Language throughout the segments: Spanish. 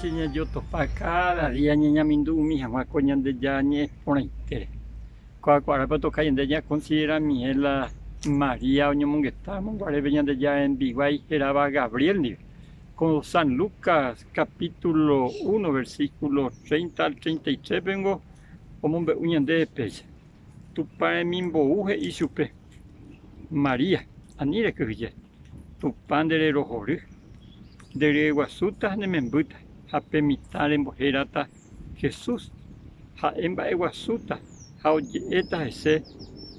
seña yo topa cada día ña mindu mi jamás coñan de ya ñe por intere. Cuál para tocar en de ya considera mi la María Oñomongueta, monguare venían de ya en Biguay, era Gabriel ni. Con San Lucas capítulo 1 versículo 30 al 33 vengo como un uñan de pecha. Tu padre mimbo uje y supe. María, anire que ville. Tu pan de rojore. De guasuta ne membuta. Hape mitad en bojerata Jesús. Ha emba guasuta. Ha eta ese.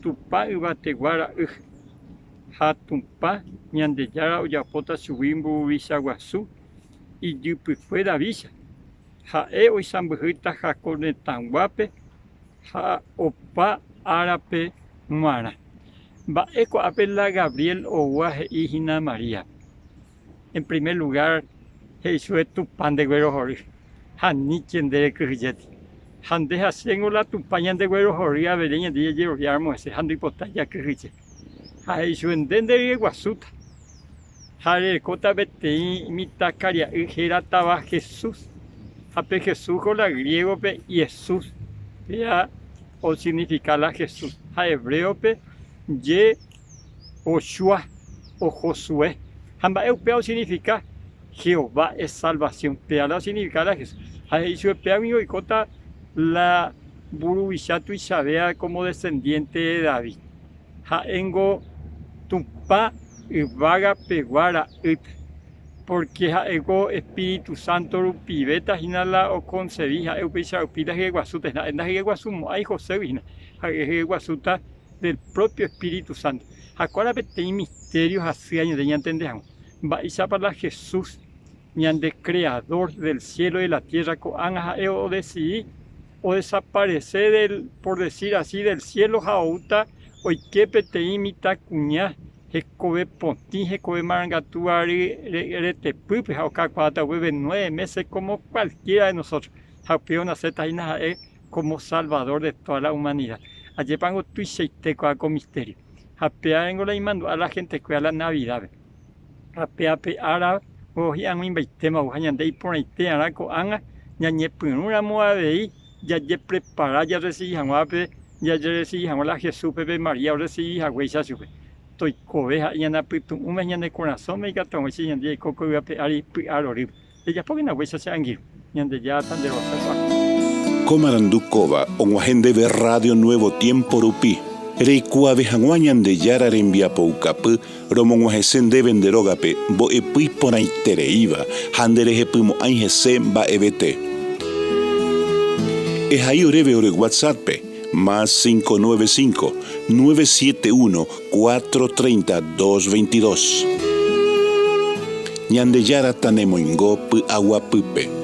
Tu pa iba te guara ha tumpa ñande yara oyapota subimbu visa guasu y yupi fuera visa. Ha hoy sambujuta ha conectanguape. Ha opa árape mara. Va eco apela Gabriel o guaje hijina María. En primer lugar, Jesús es tu pan de güero jori. Han ni quien de crujeti. Han deja sengola tu pañan de güero jori a vereña de llevo yarmo ese han de hipotaya crujeti. Ha Jesús entende guasuta. Hare cota betei imita caria ujera taba Jesús. Ape Jesús con la griego pe Jesús. Ya o significa la Jesús. A hebreo pe Ye Oshua o Josué. Hamba europeo significa Jehová es salvación. Peala significa la Jesús. A Jesús peamigo y cota la buruishatu y sabea como descendiente de David. Ha engo tumpa y vaga peguara ut. Porque ha ego Espíritu Santo rupibeta hinala o concebija eupisa upita que guasuta en la guasumo hay José vina. Ha guasuta del propio Espíritu Santo. Ahora hay misterios así años de ya entendemos. Va y para Jesús, ñande creador del cielo y la tierra, o decidí o desaparecer del, por decir así, del cielo jauta, o que te imita cuña, Jecobe Ponti, Jecobe Marangatuari, Retepupe, Jaucacuata, 9 meses como cualquiera de nosotros. Jaupeo Naceta como salvador de toda la humanidad. Allí pango tu seiteco con misterio. Japea en la imando a la gente que a la Navidad. Japea pe ara o hian invitema o hayan de por ahí te ara co anga ñañe punura moa de ya ye prepara ya reci hanwape ya reci hanwala Jesús pepe María reci hagüeisa supe. Toy cobeja y ana pitu un mañana de corazón me gato si ñande coco pe ari pi arori. Ella porque na huesa se angir ñande ya tan de rosa. Comarandukova on agende de Radio Nuevo Tiempo Rupi. Reikua vejanguañan de yara rembia poucapu, romonguajesen de venderogape, bo epui ponaitereiva, handereje pumo aingese ba ebete. Ejaí oreve ore WhatsApp, más 595-971-430-222. Ñande yara tanemoingo pu aguapupe.